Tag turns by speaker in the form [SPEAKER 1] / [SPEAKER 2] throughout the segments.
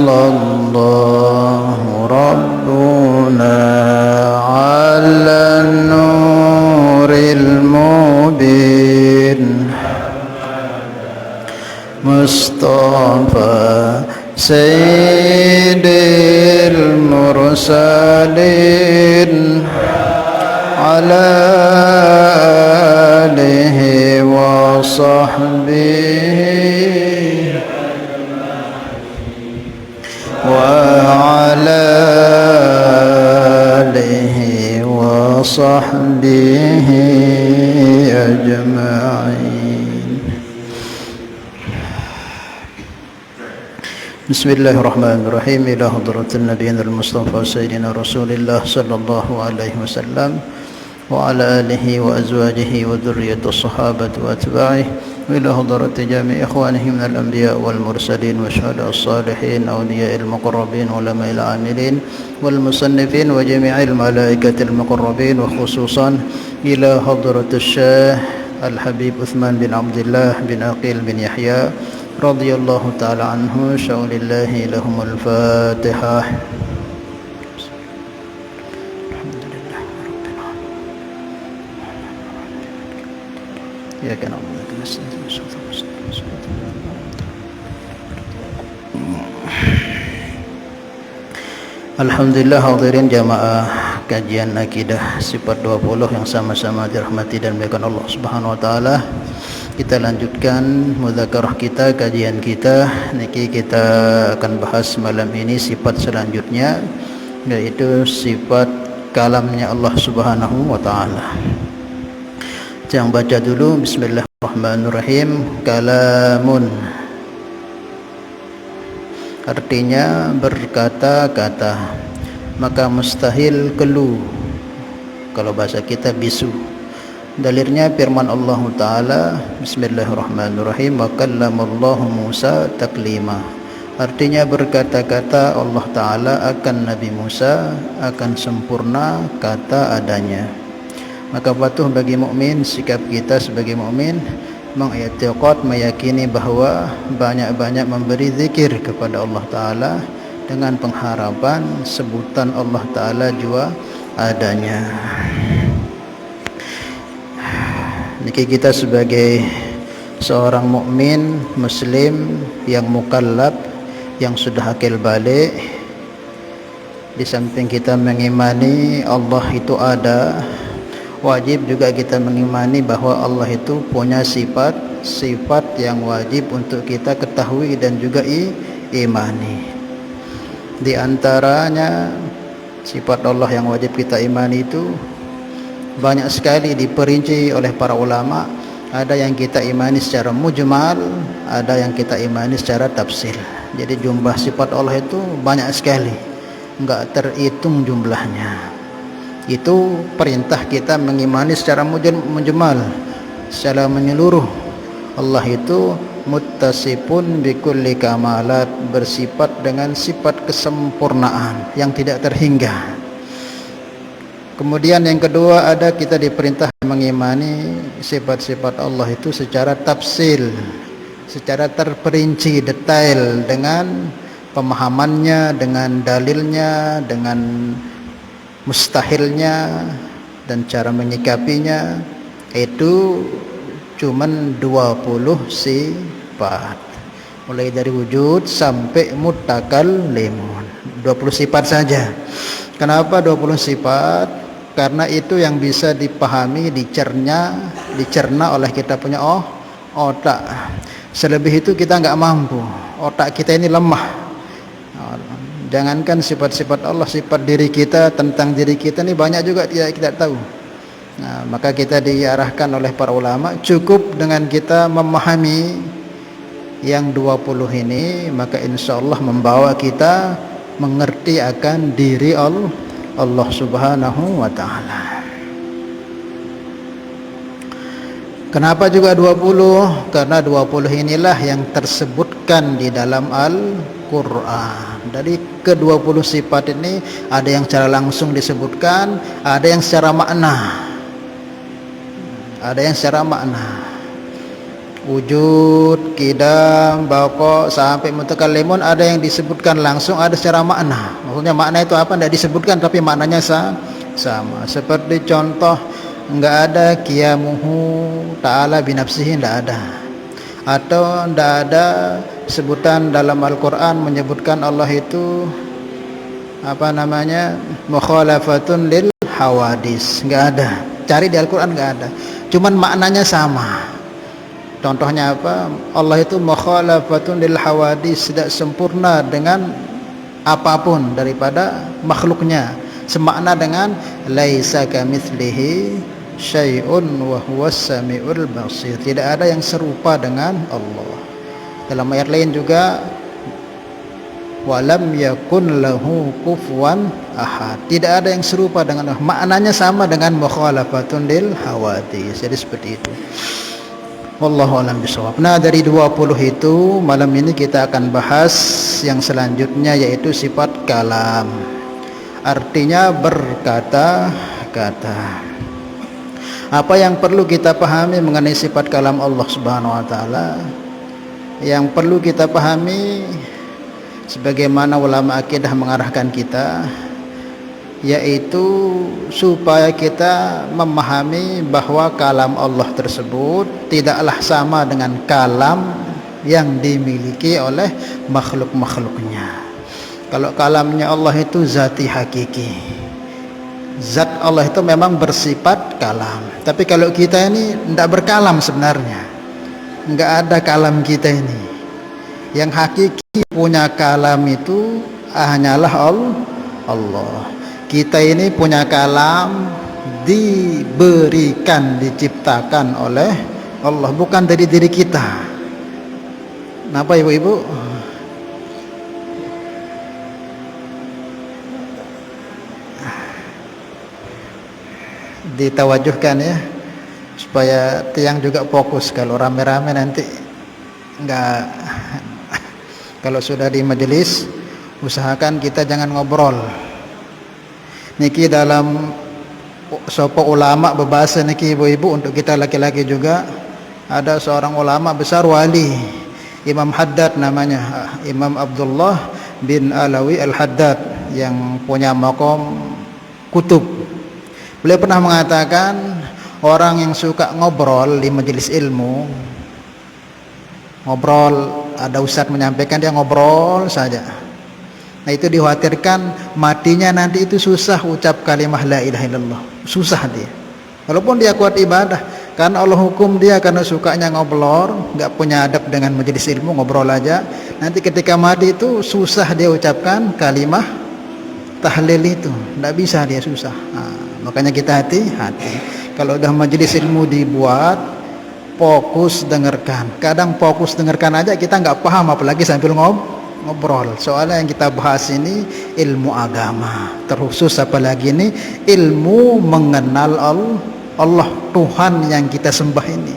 [SPEAKER 1] الله ربنا على النور المبين مصطفى سيد المرسلين على آله وصحبه وعلى آله وصحبه أجمعين. بسم الله الرحمن الرحيم. إلى حضرة النبي المصطفى سيدنا رسول الله صلى الله عليه وسلم وعلى آله وأزواجه وذرية الصحابة وأتباعه وإلى حضرة جميع إخوانه من الأنبياء والمرسلين والشهداء الصالحين أولياء المقربين علماء العاملين والمصنفين وجميع الملائكة المقربين وخصوصا إلى حضرة الشيخ الحبيب عثمان بن عبد الله بن عقيل بن يحيى رضي الله تعالى عنه. شاء لله لهم الفاتحة. Ya kan Allah. Alhamdulillah hadirin jamaah kajian akidah sifat 20 yang sama-sama dirahmati dan dimuliakan Allah Subhanahu wa taala. Kita lanjutkan mudzakarah kita, kajian kita. Niki kita akan bahas malam ini sifat selanjutnya, yaitu sifat kalamnya Allah Subhanahu wa taala. Yang baca dulu bismillahirrahmanirrahim. Kalamun artinya berkata-kata, maka mustahil kelu kalau bahasa kita bisu. Dalilnya firman Allah Ta'ala bismillahirrahmanirrahim, wa kallamallahu Musa taklima. Artinya berkata-kata Allah Ta'ala akan Nabi Musa akan sempurna kata adanya. Maka patuh bagi mukmin, sikap kita sebagai mukmin mengiktikad, meyakini bahwa banyak-banyak memberi zikir kepada Allah Ta'ala dengan pengharapan sebutan Allah Ta'ala juga adanya. Niki kita sebagai seorang mukmin muslim yang mukallaf, yang sudah akil balik, di samping kita mengimani Allah itu ada, wajib juga kita mengimani bahwa Allah itu punya sifat yang wajib untuk kita ketahui dan juga imani. Di antaranya sifat Allah yang wajib kita imani itu banyak sekali diperinci oleh para ulama. Ada yang kita imani secara mujmal, ada yang kita imani secara tafsil. Jadi jumlah sifat Allah itu banyak sekali, enggak terhitung jumlahnya. Itu perintah kita mengimani secara mujmal, secara menyeluruh. Allah itu muttasifun bikulli kamalat, bersifat dengan sifat kesempurnaan yang tidak terhingga. Kemudian yang kedua, ada kita diperintah mengimani sifat-sifat Allah itu secara tafsil, secara terperinci detail, dengan pemahamannya, dengan dalilnya, dengan mustahilnya dan cara menyikapinya. Itu cuman 20 sifat, mulai dari wujud sampai mutakallimun. 20 sifat saja. Kenapa 20 sifat? Karena itu yang bisa dipahami, dicerna oleh kita punya otak. Selebih itu kita nggak mampu, otak kita ini lemah. Jangankan sifat-sifat Allah, sifat diri kita, tentang diri kita ini banyak juga tidak kita tahu. Nah, maka kita diarahkan oleh para ulama, cukup dengan kita memahami yang 20 ini, maka insya Allah membawa kita mengerti akan diri Allah Subhanahu wa ta'ala. Kenapa juga 20? Karena 20 inilah yang tersebutkan di dalam Al-Quran. Dari ke-20 sifat ini, ada yang secara langsung disebutkan, ada yang secara makna. wujud, qidam, baqa sampai mutakallimun, ada yang disebutkan langsung, ada secara makna. Maksudnya makna itu apa tidak disebutkan tapi maknanya sama. Seperti contoh, enggak ada qiyamuhu ta'ala binafsihi, enggak ada. Atau enggak ada sebutan dalam Al-Qur'an menyebutkan Allah itu mukhalafatun lil hawadis, enggak ada. Cari di Al-Qur'an enggak ada. Cuman maknanya sama. Contohnya apa? Allah itu mukhalafatun lil hawadis, tidak sempurna dengan apapun daripada makhluknya. Semakna dengan laisa kamitslihi syai'un wa huwas samiul basir. Tidak ada yang serupa dengan Allah. Dalam ayat lain juga walam yakun lahu kufuwan ahad. Tidak ada yang serupa dengan Allah. Maknanya sama dengan mukhalafatun lil hawadis. Jadi seperti itu. Wallahu a'lam bishawab. Nah, dari 20 itu malam ini kita akan bahas yang selanjutnya, yaitu sifat kalam. Artinya berkata-kata. Apa yang perlu kita pahami mengenai sifat kalam Allah Subhanahu wa taala? Yang perlu kita pahami sebagaimana ulama akidah mengarahkan kita, yaitu supaya kita memahami bahwa kalam Allah tersebut tidaklah sama dengan kalam yang dimiliki oleh makhluk-makhluknya. Kalau kalamnya Allah itu zati hakiki, zat Allah itu memang bersifat kalam. Tapi kalau kita ini tidak berkalam sebenarnya, nggak ada kalam kita ini. Yang hakiki punya kalam itu hanyalah Allah. Kita ini punya kalam, diberikan, diciptakan oleh Allah, bukan dari diri kita. Kenapa ibu-ibu? Ditawajuhkan ya, supaya tiang juga fokus. Kalau rame-rame nanti enggak. Kalau sudah di majelis, usahakan kita jangan ngobrol. Niki dalam sopo ulama berbahasa niki ibu-ibu, untuk kita laki-laki juga ada seorang ulama besar wali, Imam Haddad namanya, Imam Abdullah bin Alawi Al-Haddad, yang punya maqam kutub. Beliau pernah mengatakan, orang yang suka ngobrol di majelis ilmu, ngobrol, ada ustadz menyampaikan, dia ngobrol saja. Nah, itu dikhawatirkan matinya nanti itu susah ucap kalimah la ilaha illallah, susah dia. Walaupun dia kuat ibadah, karena Allah hukum dia karena sukanya ngobrol, nggak punya adab dengan majelis ilmu, ngobrol aja. Nanti ketika mati itu susah dia ucapkan kalimah tahlil itu, nggak bisa dia, susah. Makanya kita hati-hati. Kalau udah majelis ilmu dibuat, fokus dengarkan. Kadang fokus dengarkan aja kita nggak paham, apalagi sambil ngobrol. Soalnya yang kita bahas ini ilmu agama, terkhusus apalagi ini ilmu mengenal Allah, Tuhan yang kita sembah ini.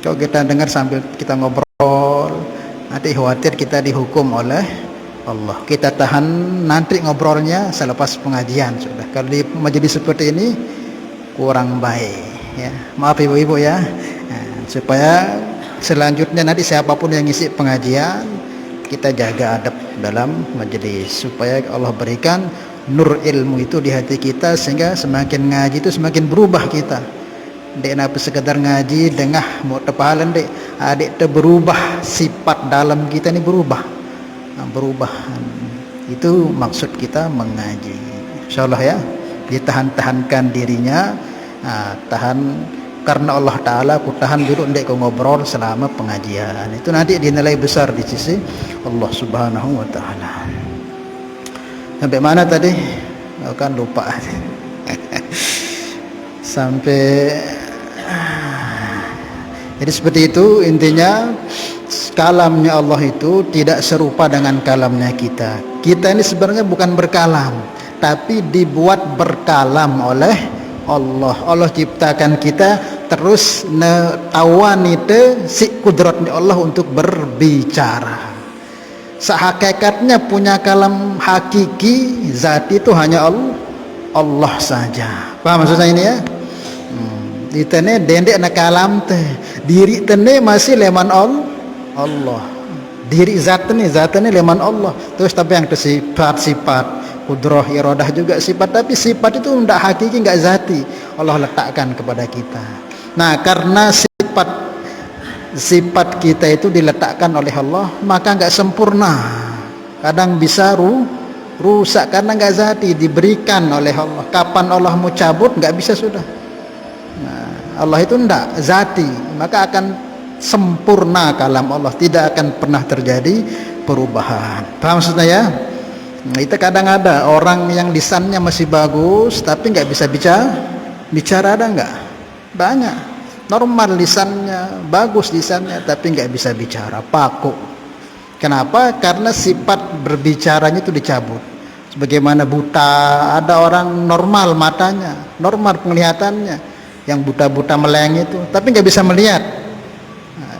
[SPEAKER 1] Kalau kita dengar sambil kita ngobrol, nanti khawatir kita dihukum oleh Allah. Kita tahan nanti ngobrolnya selepas pengajian sudah. Kalau di majelis seperti ini kurang baik ya. Maaf ibu-ibu ya. Nah, supaya selanjutnya nanti siapapun yang ngisi pengajian, kita jaga adab dalam majelis, supaya Allah berikan nur ilmu itu di hati kita, sehingga semakin ngaji itu semakin berubah kita. Dek napa sekedar ngaji dengah mau tepahalan dek, adik berubah, sifat dalam kita ini berubah. Itu maksud kita mengaji, insyaallah ya. Ditahan-tahankan dirinya, tahan karena Allah Ta'ala, ku tahan dulu ndek ku ngobrol selama pengajian. Itu nanti dinilai besar di sisi Allah Subhanahu wa Ta'ala. Sampai mana tadi? Oh, kan lupa. Sampai jadi seperti itu intinya. Kalamnya Allah itu tidak serupa dengan kalamnya kita. Kita ini sebenarnya bukan berkalam, tapi dibuat berkalam oleh Allah. Allah ciptakan kita, terus tawanite si kudratnya Allah untuk berbicara. Sehakikatnya punya kalam hakiki, zati itu hanya Allah saja. Paham maksudnya ini ya? Itene dendek nak kalam teh. Diri tene masih leman Allah. Diri zatnya leman Allah. Terus tapi yang sifat kudrah iradah juga sifat, tapi sifat itu tidak hakiki, enggak zati. Allah letakkan kepada kita. Nah, karena sifat kita itu diletakkan oleh Allah, maka enggak sempurna. Kadang bisa rusak karena enggak zati, diberikan oleh Allah. Kapan Allah mau cabut enggak bisa sudah. Nah, Allah itu enggak zati, maka akan sempurna kalam Allah, tidak akan pernah terjadi perubahan. Paham maksudnya ya? Nah, itu kadang ada orang yang lisannya masih bagus tapi nggak bisa bicara ada nggak? Banyak. Normal lisannya, bagus lisannya tapi nggak bisa bicara, paku. Kenapa? Karena sifat berbicaranya itu dicabut. Sebagaimana buta, ada orang normal matanya, normal penglihatannya, yang buta-buta meleng itu, tapi nggak bisa melihat.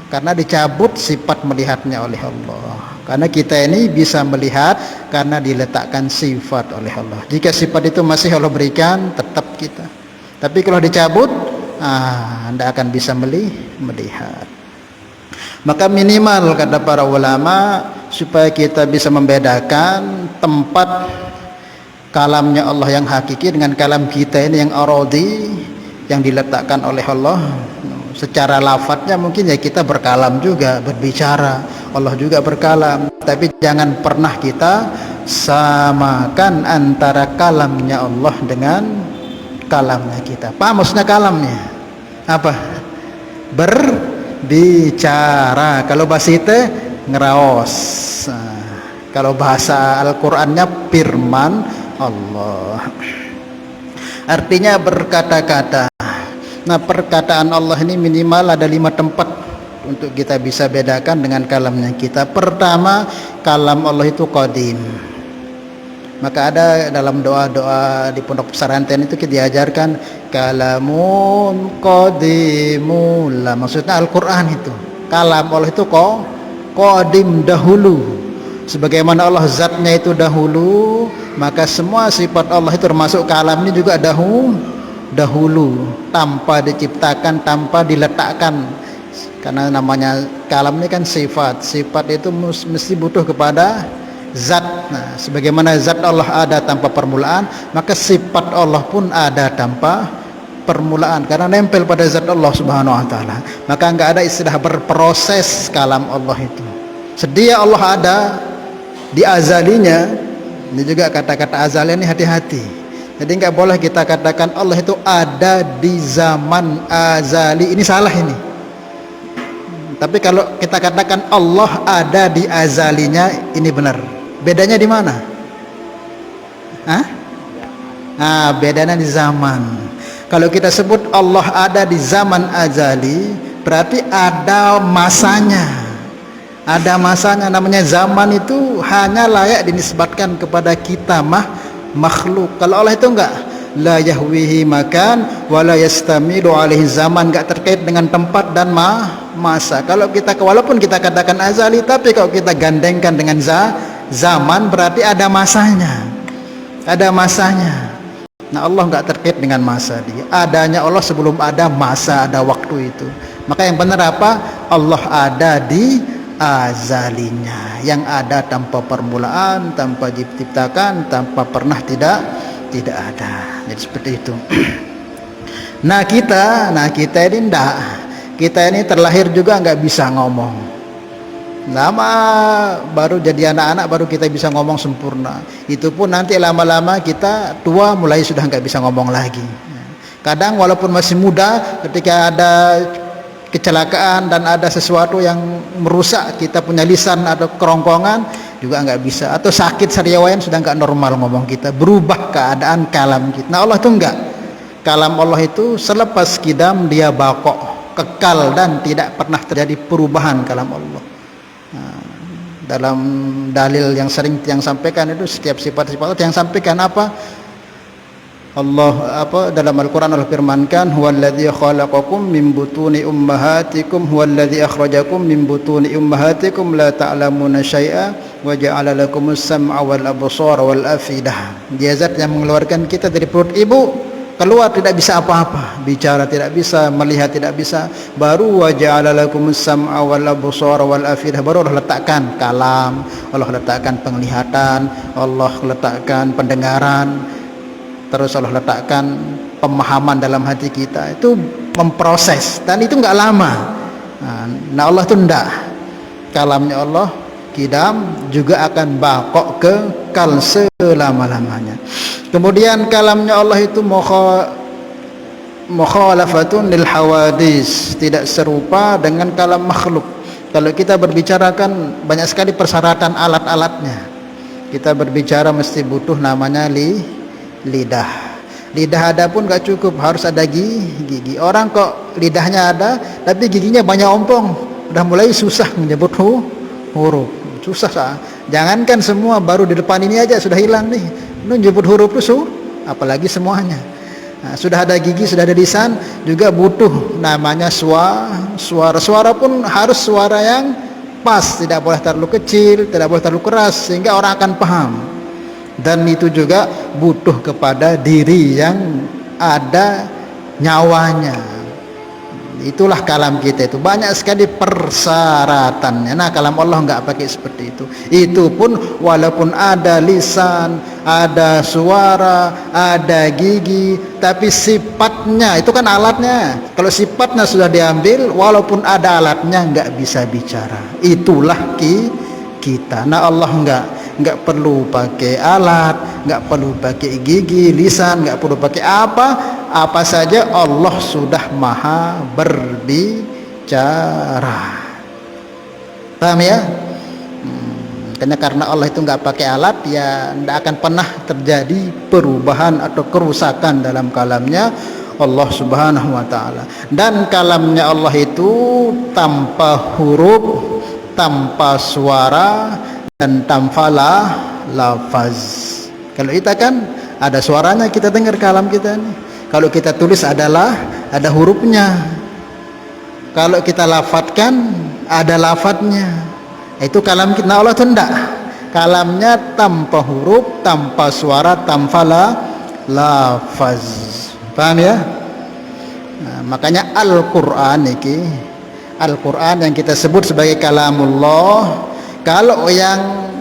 [SPEAKER 1] Karena dicabut sifat melihatnya oleh Allah. Karena kita ini bisa melihat karena diletakkan sifat oleh Allah. Jika sifat itu masih Allah berikan, tetap kita. Tapi kalau dicabut, Anda akan bisa melihat. Maka minimal kata para ulama, supaya kita bisa membedakan tempat kalamnya Allah yang hakiki dengan kalam kita ini yang aradi, yang diletakkan oleh Allah. Secara lafadznya mungkin ya kita berkalam juga, berbicara, Allah juga berkalam, tapi jangan pernah kita samakan antara kalamnya Allah dengan kalamnya kita. Paham maksudnya kalamnya? Apa? Berbicara. Kalau bahasa itu ngeraos. Kalau bahasa Al-Qur'annya firman Allah. Artinya berkata-kata. Nah, perkataan Allah ini minimal ada 5 tempat untuk kita bisa bedakan dengan kalamnya kita. Pertama, kalam Allah itu qadim. Maka ada dalam doa-doa di pondok pesantren itu kita diajarkan kalamun qadimul. Maksudnya Al-Qur'an itu. Kalam Allah itu qadim, dahulu. Sebagaimana Allah zatnya itu dahulu, maka semua sifat Allah itu termasuk kalam ini juga dahulu, tanpa diciptakan, tanpa diletakkan. Karena namanya kalam ini kan sifat itu mesti butuh kepada zat. Nah, sebagaimana zat Allah ada tanpa permulaan, maka sifat Allah pun ada tanpa permulaan, karena nempel pada zat Allah subhanahu wa ta'ala. Maka enggak ada istilah berproses kalam Allah itu. Sedia Allah ada di azalinya. Ini juga kata-kata azali ini hati-hati. Jadi nggak boleh kita katakan Allah itu ada di zaman azali, ini salah ini. Tapi kalau kita katakan Allah ada di azalinya, ini benar. Bedanya di mana? Bedanya di zaman. Kalau kita sebut Allah ada di zaman azali, berarti ada masanya. Ada masanya. Namanya zaman itu hanya layak dinisbatkan kepada kita makhluk. Kalau Allah itu enggak, la yahwihi makan wala yastamilu alaihi zaman, enggak terkait dengan tempat dan masa. Kalau kita walaupun kita katakan azali, tapi kalau kita gandengkan dengan zaman, berarti ada masanya. Nah, Allah enggak terkait dengan masa dia. Adanya Allah sebelum ada masa, ada waktu itu. Maka yang benar apa? Allah ada di azalinya, yang ada tanpa permulaan, tanpa diciptakan, tanpa pernah tidak ada. Jadi seperti itu. Nah kita ini enggak. Kita ini terlahir juga enggak bisa ngomong. Lama baru jadi anak-anak baru kita bisa ngomong sempurna. Itu pun nanti lama-lama kita tua mulai sudah enggak bisa ngomong lagi. Kadang walaupun masih muda, ketika ada kecelakaan dan ada sesuatu yang merusak kita punya lisan atau kerongkongan juga nggak bisa, atau sakit sariawan sudah nggak normal ngomong kita, berubah keadaan kalam kita. Nah, Allah itu enggak. Kalam Allah itu selepas kidam dia baqo, kekal dan tidak pernah terjadi perubahan kalam Allah. Nah, dalam dalil yang sering yang sampaikan itu setiap sifat-sifat yang sampaikan apa? Allah dalam Al-Quran Allah firmankan huwallazi khalaqakum min butuni ummahatikum huwallazi akhrajakum min butuni ummahatikum la ta'lamuna syai'a wa ja'ala lakumus sam'a wal absara wal afidah. Dia zat yang mengeluarkan kita dari perut ibu keluar tidak bisa apa-apa, bicara tidak bisa, melihat tidak bisa. Baru wa ja'ala lakumus sam'a wal absara wal afidah, baru Allah letakkan kalam, Allah letakkan penglihatan, Allah letakkan pendengaran, terus Allah letakkan pemahaman dalam hati kita. Itu memproses, dan itu enggak lama. Nah Allah itu enggak, kalamnya Allah kidam juga akan bakok kekal selama-lamanya. Kemudian kalamnya Allah itu mukhalafatun lil hawadis, tidak serupa dengan kalam makhluk. Kalau kita berbicara kan banyak sekali persyaratan alat-alatnya. Kita berbicara mesti butuh namanya lidah. Lidah ada pun gak cukup, harus ada gigi. Orang kok lidahnya ada tapi giginya banyak ompong, udah mulai susah menyebut huruf. Susah. Jangankan semua, baru di depan ini aja sudah hilang nih. Menyebut huruf itu apalagi semuanya. Nah, sudah ada gigi, sudah ada lisan, juga butuh namanya suara. Suara pun harus suara yang pas, tidak boleh terlalu kecil, tidak boleh terlalu keras, sehingga orang akan paham. Dan itu juga butuh kepada diri yang ada nyawanya. Itulah kalam kita itu, banyak sekali persyaratannya. Nah kalam Allah enggak pakai seperti itu. Itu pun walaupun ada lisan, ada suara, ada gigi, tapi sifatnya itu kan alatnya. Kalau sifatnya sudah diambil, walaupun ada alatnya enggak bisa bicara. Itulah kita. Nah Allah enggak perlu pakai alat, enggak perlu pakai gigi, lisan, enggak perlu pakai apa saja, Allah sudah maha berbicara. Paham ya? Karena Allah itu enggak pakai alat, ya enggak akan pernah terjadi perubahan atau kerusakan dalam kalamnya Allah Subhanahu wa taala. Dan kalamnya Allah itu tanpa huruf, tanpa suara, dan tanpa lafaz. Kalau kita kan ada suaranya, kita dengar kalam kita nih. Kalau kita tulis ada hurufnya. Kalau kita lafadzkan ada lafadznya. Itu kalam kita. Nah Allah itu enggak, kalamnya tanpa huruf, tanpa suara, tanpa lafaz. Paham ya? Nah, makanya Al-Quran yang kita sebut sebagai kalamullah. Kalau yang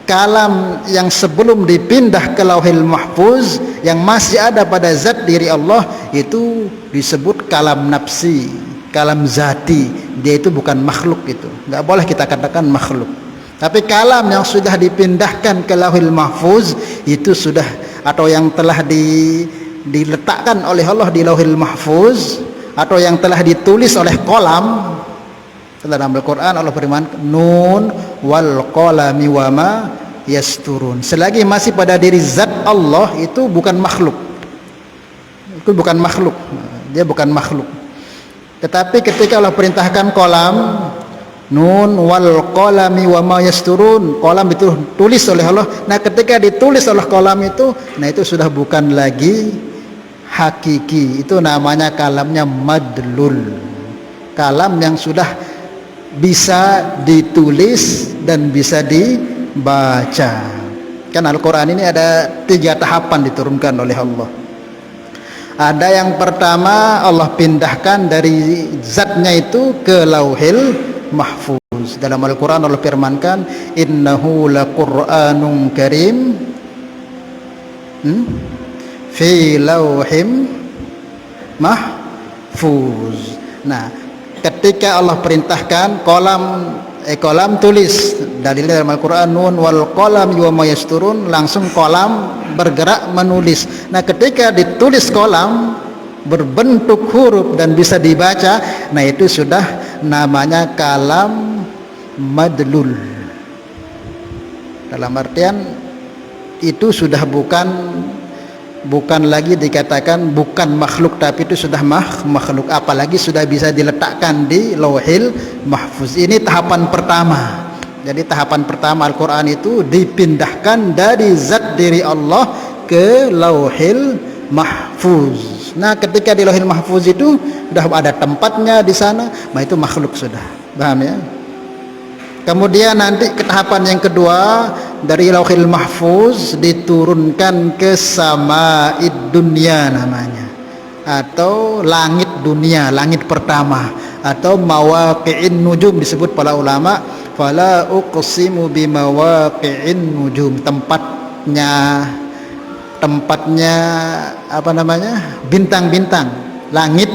[SPEAKER 1] kalam yang sebelum dipindah ke Lauhil Mahfuz, yang masih ada pada zat diri Allah, itu disebut kalam nafsi, kalam zati. Dia itu bukan makhluk, itu nggak boleh kita katakan makhluk. Tapi kalam yang sudah dipindahkan ke Lauhil Mahfuz itu sudah, atau yang telah diletakkan oleh Allah di Lauhil Mahfuz, atau yang telah ditulis oleh kolam. Dalam Al-Quran Allah berfirman, Nun wal qalami wama yasturun. Selagi masih pada diri zat Allah, itu bukan makhluk. Itu bukan makhluk. Dia bukan makhluk. Tetapi ketika Allah perintahkan kolam, Nun wal qalami wama yasturun, kolam itu tulis oleh Allah. Nah ketika ditulis oleh kolam itu, nah itu sudah bukan lagi hakiki. Itu namanya kalamnya madlul. Kalam yang sudah bisa ditulis dan bisa dibaca. Kan Al-Quran ini ada 3 tahapan diturunkan oleh Allah. Ada yang pertama, Allah pindahkan dari zatnya itu ke Lauhil Mahfuz. Dalam Al-Quran Allah firmankan, innahu laqur'anun karim fi lauhim mahfuz. Nah ketika Allah perintahkan kolam tulis, dalil dalam Al-Quran, Nun wal qalam wama yasturun, langsung kolam bergerak menulis. Nah ketika ditulis kolam berbentuk huruf dan bisa dibaca, nah itu sudah namanya kalam madlul. Dalam artian itu sudah bukan lagi dikatakan bukan makhluk, tapi itu sudah makhluk, apalagi sudah bisa diletakkan di Lauhil Mahfuz. Ini tahapan pertama. Jadi tahapan pertama Al-Quran itu dipindahkan dari zat diri Allah ke Lauhil Mahfuz. Nah ketika di Lauhil Mahfuz itu sudah ada tempatnya di sana, nah itu makhluk sudah. Paham ya? Kemudian nanti ke tahapan yang kedua, dari Lauhil Mahfuz diturunkan ke Sama'id Dunya namanya. atau langit dunia, langit pertama, atau mawaqi'in nujum disebut para ulama. Fala uqsimu bimawaqi'in nujum, tempatnya apa namanya, bintang-bintang, langit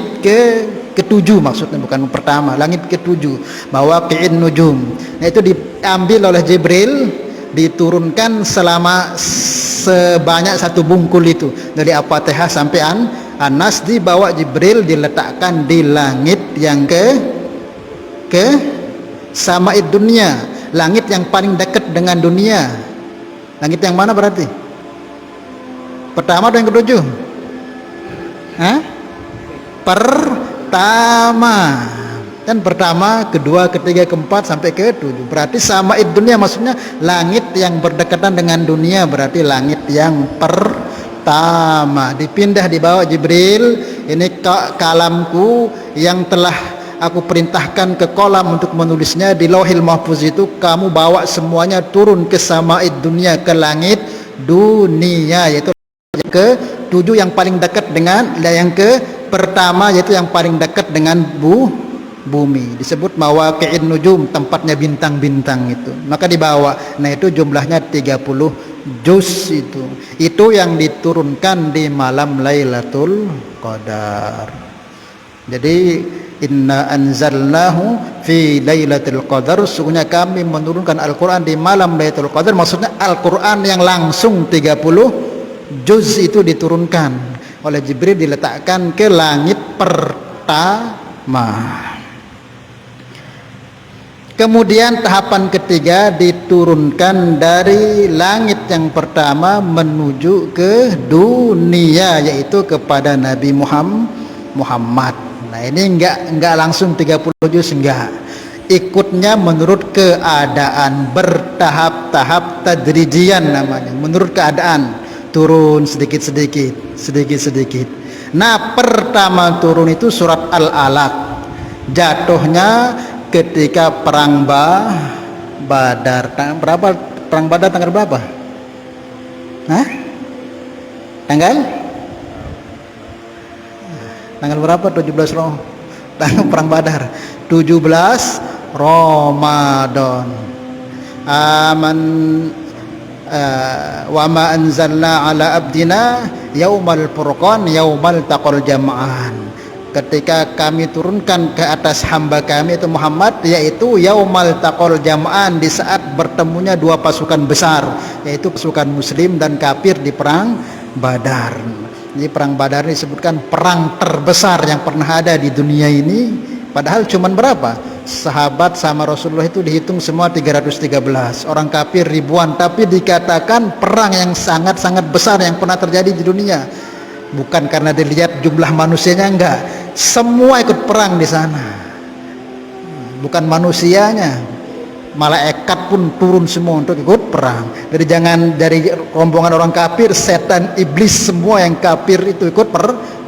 [SPEAKER 1] ketujuh maksudnya, bukan pertama, langit ketujuh, mawaqi'in nujum. Nah itu diambil oleh Jibril, diturunkan selama sebanyak satu bungkul itu, dari Al-Fatihah sampai An-Nas, dibawa Jibril, diletakkan di langit yang ke sama'id dunia, langit yang paling dekat dengan dunia. Langit yang mana berarti? Pertama atau yang ketujuh? Pertama. Kan pertama, kedua, ketiga, keempat sampai ketujuh. Berarti sama'id dunia maksudnya langit yang berdekatan dengan dunia, berarti langit yang pertama. Dipindah, dibawa Jibril, ini kalamku yang telah aku perintahkan ke kolam untuk menulisnya di Lauhil Mahfuz itu, kamu bawa semuanya turun ke sama'id dunia, ke langit dunia, yaitu yang ke-7 yang paling dekat dengan yang ke pertama, yaitu yang paling dekat dengan bumi, disebut mawaqi'in nujum, tempatnya bintang-bintang itu. Maka dibawa. Nah itu jumlahnya 30 juz itu yang diturunkan di malam Lailatul Qadar. Jadi inna anzalnahu fi lailatul qadar, sesungguhnya kami menurunkan Al-Quran di malam Lailatul Qadar, maksudnya Al-Quran yang langsung 30 juz itu diturunkan oleh Jibril, diletakkan ke langit pertama. Kemudian tahapan ketiga, diturunkan dari langit yang pertama menuju ke dunia, yaitu kepada Nabi Muhammad. Nah ini enggak langsung 30 juz, enggak. Ikutnya menurut keadaan, bertahap-tahap, tadrijian namanya, menurut keadaan, turun sedikit-sedikit. Nah pertama turun itu surat Al-Alaq, jatuhnya ketika perang Badar. Berapa perang Badar, tanggal berapa? Tanggal berapa? 17 tanggal perang Badar 17 Ramadan. Wa ma anzalna ala abdina yaumal furqan yaumal taqal jam'an, ketika kami turunkan ke atas hamba kami itu Muhammad, yaitu yaumal taqal jam'an, di saat bertemunya dua pasukan besar, yaitu pasukan muslim dan kafir di perang Badar. Jadi perang Badar disebutkan perang terbesar yang pernah ada di dunia ini, padahal cuman berapa? Sahabat sama Rasulullah itu dihitung semua 313, orang kafir ribuan, tapi dikatakan perang yang sangat-sangat besar yang pernah terjadi di dunia. Bukan karena dilihat jumlah manusianya, enggak, semua ikut perang di sana. Bukan manusianya, malaikat pun turun semua untuk ikut perang. Dari rombongan orang kafir, setan, iblis, semua yang kafir itu ikut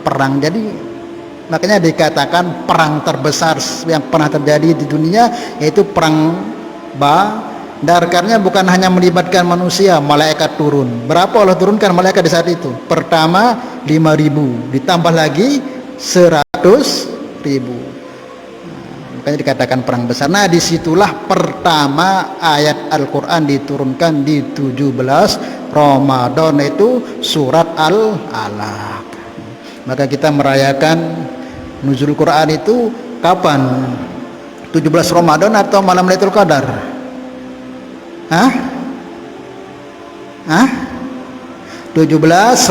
[SPEAKER 1] perang. Jadi makanya dikatakan perang terbesar yang pernah terjadi di dunia, yaitu perang Badar. Karena bukan hanya melibatkan manusia, malaikat turun. Berapa Allah turunkan malaikat di saat itu? Pertama 5.000, ditambah lagi 100.000. Makanya dikatakan perang besar. Nah disitulah pertama ayat Al-Quran diturunkan di 17 Ramadan, itu surat Al-Alaq. Maka kita merayakan nuzul Quran itu kapan? 17 Ramadan atau malam Lailatul Qadar? 17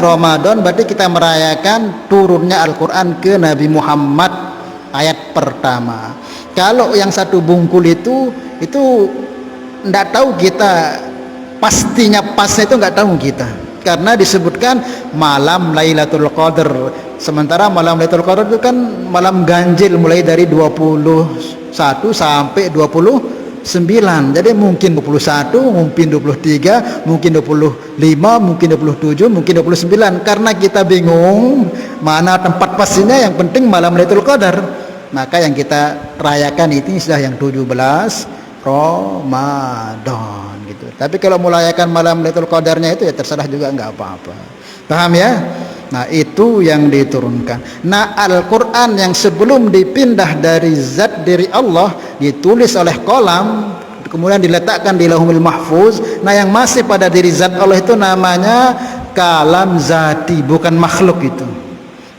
[SPEAKER 1] Ramadan berarti kita merayakan turunnya Al-Quran ke Nabi Muhammad ayat pertama. Kalau yang satu bungkul itu enggak tahu kita, pastinya pasnya itu enggak tahu kita, karena disebutkan malam Lailatul Qadar, sementara malam Lailatul Qadar itu kan malam ganjil, mulai dari 21 sampai 29. Jadi mungkin 21, mungkin 23, mungkin 25, mungkin 27, mungkin 29. Karena kita bingung mana tempat pastinya, yang penting malam Lailatul Qadar, maka yang kita rayakan itu sudah yang 17 Ramadan gitu. Tapi kalau merayakan malam Lailatul Qadarnya itu ya terserah juga, enggak apa-apa. Paham ya? Nah itu yang diturunkan. Nah Al-Quran yang sebelum dipindah dari zat diri Allah ditulis oleh kolam, kemudian diletakkan di Lauhul Mahfuz. Nah yang masih pada diri zat Allah itu namanya kalam zati, bukan makhluk itu.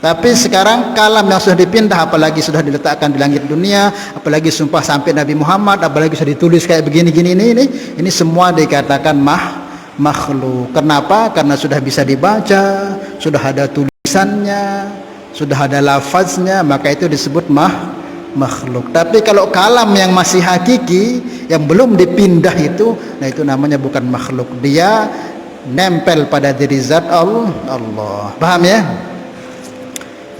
[SPEAKER 1] Tapi sekarang kalam yang sudah dipindah, apalagi sudah diletakkan di langit dunia, apalagi sumpah sampai Nabi Muhammad, apalagi sudah ditulis kayak begini-gini ini semua dikatakan makhluk. Kenapa? Karena sudah bisa dibaca, sudah ada tulisannya, sudah ada lafaznya, maka itu disebut makhluk. Tapi kalau kalam yang masih hakiki, yang belum dipindah itu, nah itu namanya bukan makhluk. Dia nempel pada diri zat Allah. Paham ya?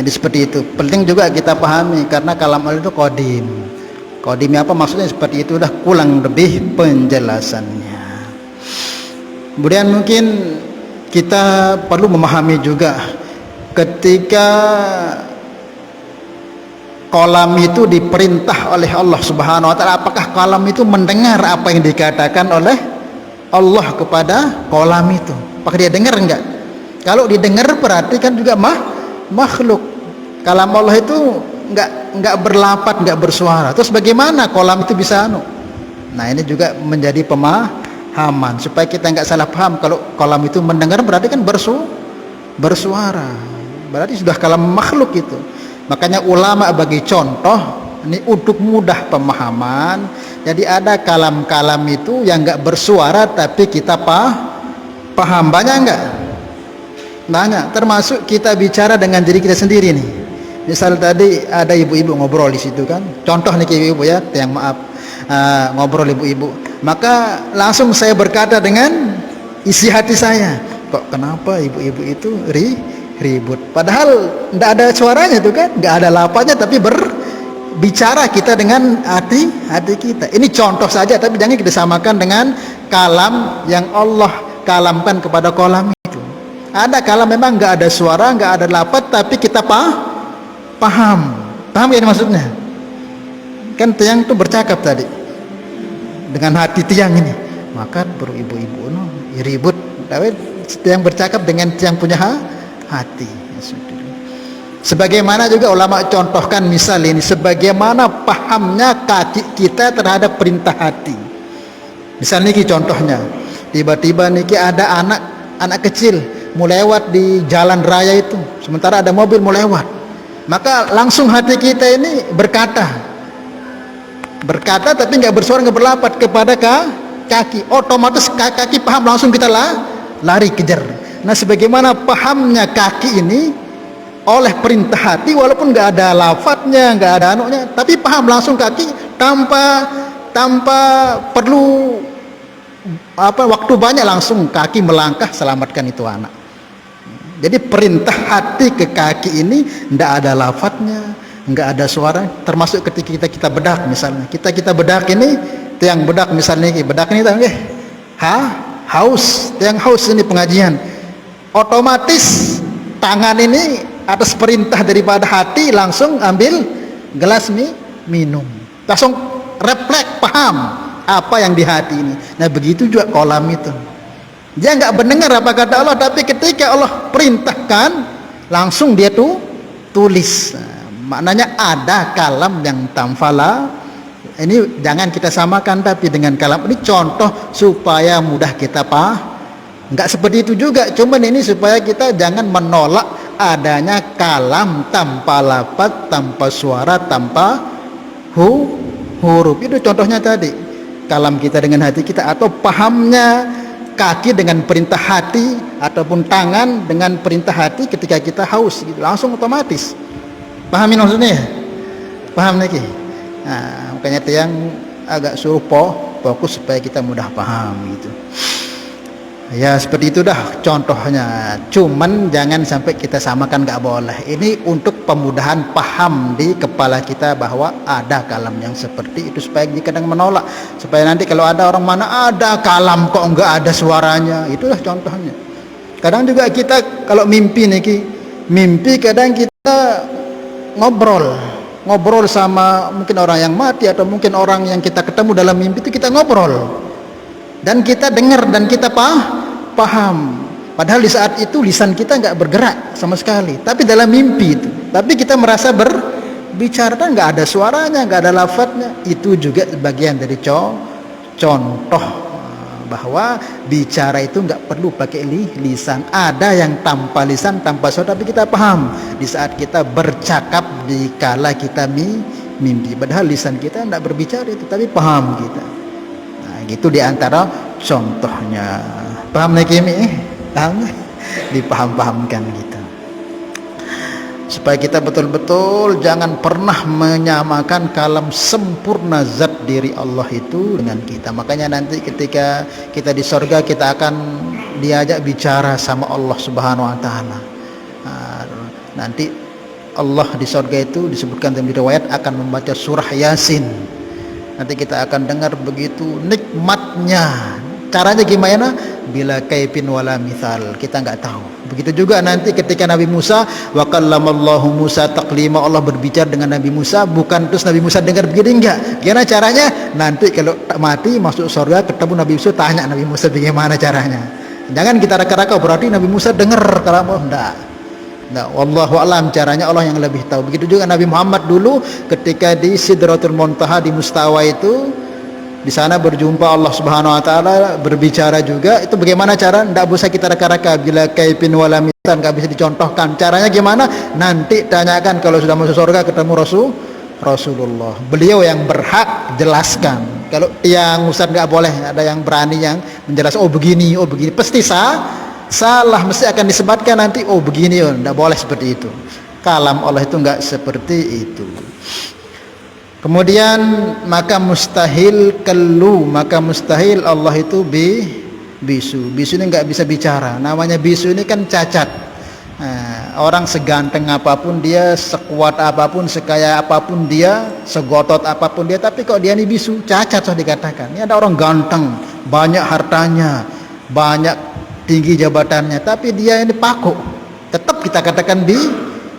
[SPEAKER 1] Jadi seperti itu. Penting juga kita pahami, karena kalam Allah itu qadim. Qadimnya apa maksudnya? Seperti itu, udah kurang lebih penjelasannya. Kemudian mungkin kita perlu memahami juga ketika kolam itu diperintah oleh Allah Subhanahu wa taala, apakah kolam itu mendengar apa yang dikatakan oleh Allah kepada kolam itu? Apakah dia dengar enggak? Kalau didengar berarti kan juga makhluk. Kalam Allah itu enggak berlapat, enggak bersuara. Terus bagaimana kolam itu bisa Nah ini juga menjadi pemahaman supaya kita enggak salah paham. Kalau kolam itu mendengar berarti kan bersuara. Berarti sudah kalam makhluk itu. Makanya ulama bagi contoh ini untuk mudah pemahaman. Jadi ada kalam-kalam itu yang enggak bersuara tapi kita paham. Banyak enggak? Banyak. Termasuk kita bicara dengan diri kita sendiri nih. Misal tadi ada ibu-ibu ngobrol di situ kan. Contoh nih ibu-ibu ya, yang maaf ngobrol ibu-ibu. Maka langsung saya berkata dengan isi hati saya, kok kenapa ibu-ibu itu ribut? Padahal tidak ada suaranya tuh kan, nggak ada lapanya, tapi berbicara kita dengan hati kita. Ini contoh saja, tapi jangan kita samakan dengan kalam yang Allah kalamkan kepada kolam itu. Ada kalam memang nggak ada suara, nggak ada lapat, tapi kita paham ya maksudnya. Kan tiang tuh bercakap tadi dengan hati tiang ini, maka baru ibu-ibu ribut, tapi tiang bercakap dengan tiang punya hati. Sebagaimana juga ulama contohkan misal ini, sebagaimana pahamnya kaki kita terhadap perintah hati. Misal niki contohnya, tiba-tiba niki ada anak kecil mau lewat di jalan raya itu, sementara ada mobil mau lewat, maka langsung hati kita ini berkata tapi nggak bersuara, nggak berlapat kepada kaki. Otomatis kaki paham, langsung kita lari kejar. Nah sebagaimana pahamnya kaki ini oleh perintah hati, walaupun nggak ada lafadznya, nggak ada anunya, tapi paham langsung kaki tanpa perlu waktu banyak, langsung kaki melangkah selamatkan itu anak. Jadi perintah hati ke kaki ini ndak ada lafadznya, nggak ada suara. Termasuk ketika kita bedak misalnya, kita bedak ini, tiang bedak misalnya, bedak ini tahu nggih? Haus, tiang haus ini pengajian. Otomatis tangan ini atas perintah daripada hati langsung ambil gelas minum. Langsung refleks paham apa yang di hati ini. Nah begitu juga kolam itu. Dia nggak mendengar apa kata Allah, tapi ketika Allah perintahkan langsung dia tulis. Maknanya ada kalam yang tamfala. Ini jangan kita samakan tapi dengan kalam ini contoh supaya mudah kita paham. Nggak seperti itu juga, cuman ini supaya kita jangan menolak adanya kalam tanpa lafaz, tanpa suara, tanpa huruf. Itu contohnya tadi, kalam kita dengan hati kita, atau pahamnya kaki dengan perintah hati, ataupun tangan dengan perintah hati ketika kita haus gitu, langsung otomatis. Pahami maksudnya? Paham lagi? Nah, makanya tiang agak suruh fokus supaya kita mudah paham gitu. Ya seperti itu dah contohnya. Cuman jangan sampai kita samakan, nggak boleh. Ini untuk pemudahan paham di kepala kita bahwa ada kalam yang seperti itu, supaya kadang menolak, supaya nanti kalau ada orang mana ada kalam kok nggak ada suaranya. Itulah contohnya. Kadang juga kita kalau mimpi kadang kita ngobrol sama mungkin orang yang mati, atau mungkin orang yang kita ketemu dalam mimpi itu, kita ngobrol dan kita dengar dan kita paham. Padahal di saat itu lisan kita nggak bergerak sama sekali, tapi dalam mimpi itu. Tapi kita merasa berbicara, kan nggak ada suaranya, nggak ada lafadznya. Itu juga bagian dari contoh bahwa bicara itu nggak perlu pakai lisan. Ada yang tanpa lisan, tanpa suara, tapi kita paham di saat kita bercakap, di kala kita mimpi. Padahal lisan kita nggak berbicara itu, tapi paham kita. Nah, gitu diantara contohnya. Paham nih Kimi? Paham? Dipaham-pahamkan gitu. Supaya kita betul-betul jangan pernah menyamakan kalam sempurna zat diri Allah itu dengan kita. Makanya nanti ketika kita di sorga, kita akan diajak bicara sama Allah Subhanahu wa Ta'ala. Nanti Allah di sorga itu disebutkan dalam riwayat akan membaca surah Yasin. Nanti kita akan dengar begitu nikmatnya. Caranya gimana? Bila kaifin wala mithal, kita nggak tahu. Begitu juga nanti ketika Nabi Musa, wa kallamallahu Musa taklima, Allah berbicara dengan Nabi Musa, bukan terus Nabi Musa dengar begini, enggak. Gimana caranya? Nanti kalau mati masuk surga ketemu Nabi Musa, tanya Nabi Musa bagaimana caranya. Jangan kita raka-raka berarti Nabi Musa dengar kalam Allah. Enggak. Nah, wallahu alam, caranya Allah yang lebih tahu. Begitu juga Nabi Muhammad dulu ketika di Sidratul Muntaha di Mustawa itu, di sana berjumpa Allah Subhanahu wa Ta'ala, berbicara juga. Itu bagaimana cara? Tidak bisa kita raka-raka. Bila kaifin wala mitan, nggak bisa dicontohkan. Caranya gimana? Nanti tanyakan kalau sudah masuk surga ketemu Rasulullah. Beliau yang berhak jelaskan. Kalau yang Ustaz nggak boleh, ada yang berani yang menjelaskan. Oh begini, pasti salah, mesti akan disebutkan nanti. Oh begini, tidak boleh seperti itu. Kalam Allah itu nggak seperti itu. Kemudian maka mustahil Allah itu bisu. Bisu ini nggak bisa bicara. Namanya bisu ini kan cacat. Orang seganteng apapun dia, sekuat apapun, sekaya apapun dia, segotot apapun dia, tapi kok dia ini bisu, cacat sudah dikatakan. Ini ada orang ganteng, banyak hartanya, banyak tinggi jabatannya, tapi dia ini paku. Tetap kita katakan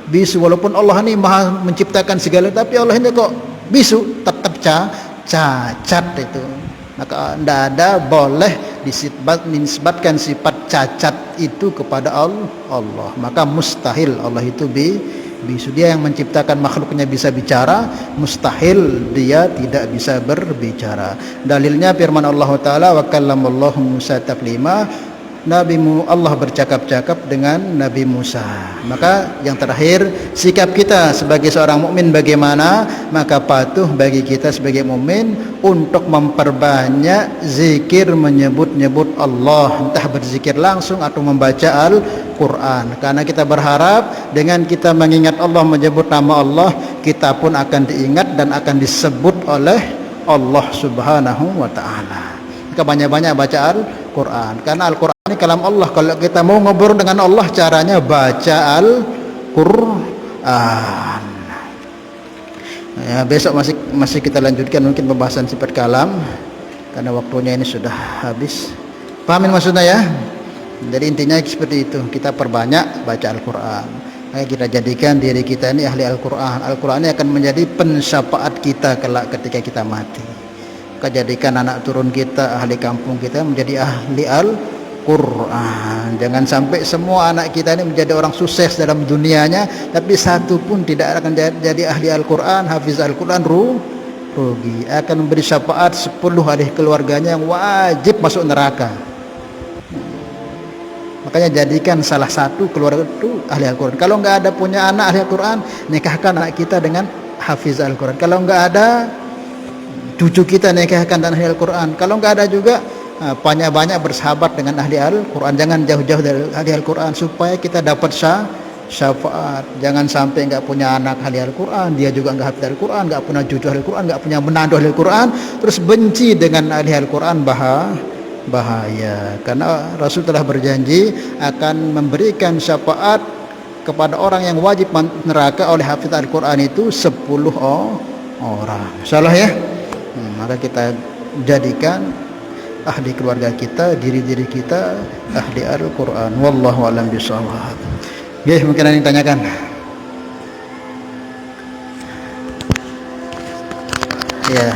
[SPEAKER 1] bisu. Walaupun Allah ini maha menciptakan segala, tapi Allah ini kok bisu, tetap cacat itu. Maka tidak ada boleh dinisbatkan sifat cacat itu kepada Allah. Maka mustahil Allah itu bisu. Dia yang menciptakan makhluknya bisa bicara, mustahil dia tidak bisa berbicara. Dalilnya firman Allah Ta'ala, wa kallamallahu Musa taklima, Allah bercakap-cakap dengan Nabi Musa. Maka yang terakhir, sikap kita sebagai seorang mukmin bagaimana? Maka patuh bagi kita sebagai mukmin untuk memperbanyak zikir, menyebut-nyebut Allah, entah berzikir langsung atau membaca Al-Quran. Karena kita berharap dengan kita mengingat Allah, menyebut nama Allah, kita pun akan diingat dan akan disebut oleh Allah Subhanahu wa Ta'ala. Maka banyak-banyak baca Al-Quran, karena Al-Quran ini kalam Allah. Kalau kita mau ngobrol dengan Allah, caranya baca Al-Quran. Ya, besok masih kita lanjutkan mungkin pembahasan sifat kalam, karena waktunya ini sudah habis. Pahamin maksudnya ya? Jadi intinya seperti itu, kita perbanyak baca Al-Quran. Maka kita jadikan diri kita ini ahli Al-Quran. Al-Quran ini akan menjadi pensyafaat kita kelak ketika kita mati. Maka jadikan anak turun kita, ahli kampung kita menjadi ahli Al-Quran. Jangan sampai semua anak kita ini menjadi orang sukses dalam dunianya, tapi satu pun tidak akan jadi ahli Al-Quran, hafiz Al-Quran, rugi. Akan memberi syafaat 10 ahli keluarganya yang wajib masuk neraka. Makanya jadikan salah satu keluarga itu ahli Al-Quran. Kalau nggak ada punya anak ahli Al-Quran, nikahkan anak kita dengan hafiz Al-Quran. Kalau nggak ada, cucu kita nikahkan dan ahli Al-Quran. Kalau nggak ada juga, banyak-banyak bersahabat dengan ahli Al-Quran. Jangan jauh-jauh dari ahli Al-Quran supaya kita dapat syafaat. Jangan sampai nggak punya anak ahli Al-Quran, dia juga nggak hafal Al-Quran, nggak punya cucu ahli Al-Quran, nggak punya menantu ahli Al-Quran, terus benci dengan ahli Al-Quran, bahaya. Karena Rasul telah berjanji akan memberikan syafaat kepada orang yang wajib neraka oleh hafiz Al-Quran itu 10 orang. Salah ya? Maka kita jadikan ahli keluarga kita, diri-diri kita ahli Al-Quran. Wallahu a'lam bishawab. Oke, mungkin ada yang tanyakan. Ya.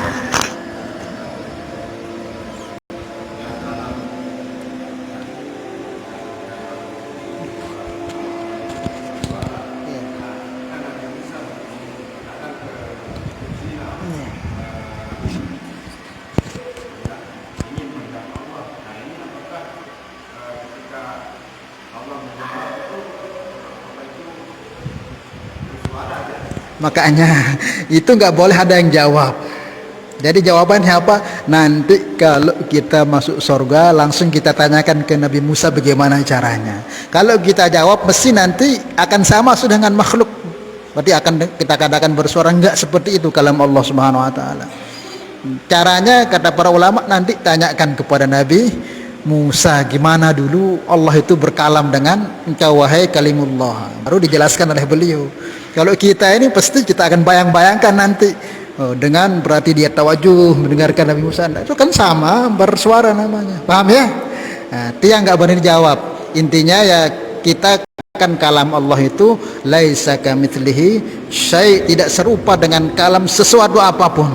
[SPEAKER 1] Makanya itu nggak boleh ada yang jawab. Jadi jawabannya apa? Nanti kalau kita masuk surga langsung kita tanyakan ke Nabi Musa bagaimana caranya. Kalau kita jawab mesti nanti akan sama sudah dengan makhluk. Berarti akan kita katakan bersuara enggak seperti itu kalam Allah Subhanahu wa taala. Caranya kata para ulama nanti tanyakan kepada Nabi Musa gimana dulu Allah itu berkalam dengan engkau wahai kalimullah. Baru dijelaskan oleh beliau. Kalau kita ini pasti kita akan bayang-bayangkan nanti dengan berarti dia tawajuh mendengarkan Nabi Musa, itu kan sama bersuara namanya, paham ya? Nah, itu yang nggak boleh dijawab. Intinya ya kita kan kalam Allah itu laisa kamitslihi syai', tidak serupa dengan kalam sesuatu apapun.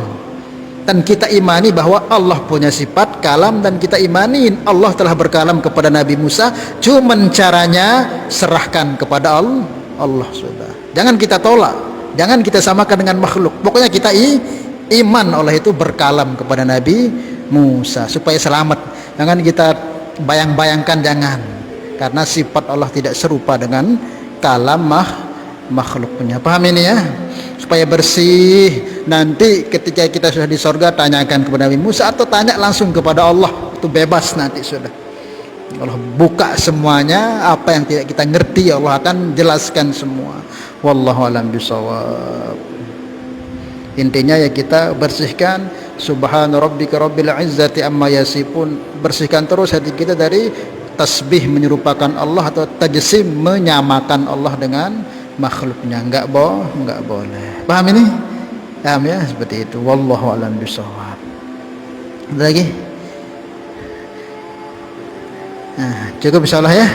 [SPEAKER 1] Dan kita imani bahwa Allah punya sifat kalam, dan kita imani Allah telah berkalam kepada Nabi Musa, cuman caranya serahkan kepada Allah sudah. Jangan kita tolak. Jangan kita samakan dengan makhluk. Pokoknya kita iman Allah itu berkalam kepada Nabi Musa supaya selamat. Jangan kita bayang-bayangkan, jangan. Karena sifat Allah tidak serupa dengan kalam makhluknya. Paham ini ya? Supaya bersih. Nanti ketika kita sudah di surga tanyakan kepada Nabi Musa atau tanya langsung kepada Allah. Itu bebas nanti sudah. Allah buka semuanya, apa yang tidak kita ngerti Allah akan jelaskan semua. Wallahu a'lam bishawab. Intinya ya kita bersihkan subhana rabbika rabbil izzati amma yasifun. Bersihkan terus hati kita dari tasbih menyerupakan Allah atau tajsim menyamakan Allah dengan makhluknya. Enggak boleh. Paham ini? Paham ya? Seperti itu. Wallahu a'lam bishawab. Ada lagi? Nah, cukup insyaallah ya.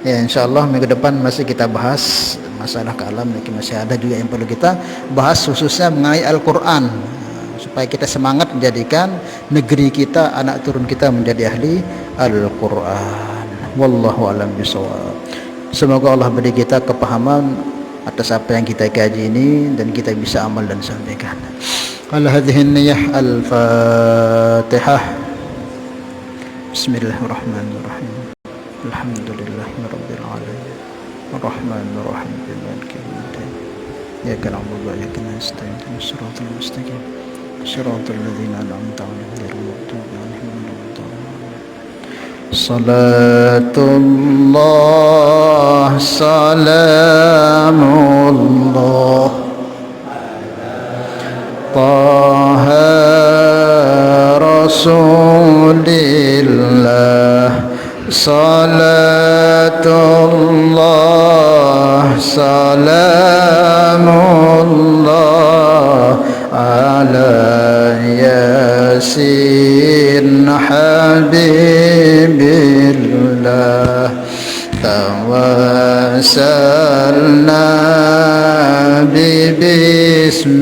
[SPEAKER 1] Ya insyaallah minggu depan masih kita bahas masalah kalam, masih ada juga yang perlu kita bahas khususnya mengenai Al-Qur'an, supaya kita semangat menjadikan negeri kita, anak turun kita menjadi ahli Al-Qur'an. Wallahu a'lam bishawab. Semoga Allah beri kita kepahaman atas apa yang kita kaji ini dan kita bisa amal dan sampaikan. Ala hadhihi niyyah al-Fatihah. Bismillahirrahmanirrahim. Alhamdulillahirabbil alamin. Arrahmanir rahim. Maliki yaumiddin. Iyyaka na'budu wa iyyaka nasta'in. Ihdinas siratal mustaqim. Shiratal ladzina an'amta 'alaihim ghairil maghdubi 'alaihim waladdallin. Salatullah salamullah Taha Rasulillah. Salatullah salamullah ala yasin habibillah. Tawassalna bismillah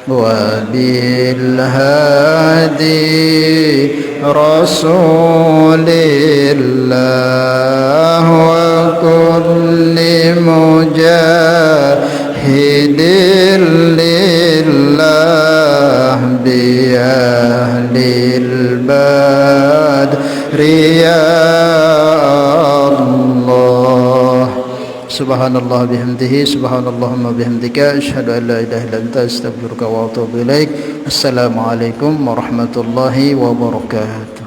[SPEAKER 1] wa bil hadi Rasulillah wa kulli mujahidin lillah bi ahlil badri ya Allah. Subhanallah bihamdihi, subhanallahumma bihamdika, asyhadu an la ilaha illa anta, astaghfiruka wa atubu ilaik. Assalamualaikum warahmatullahi wabarakatuh.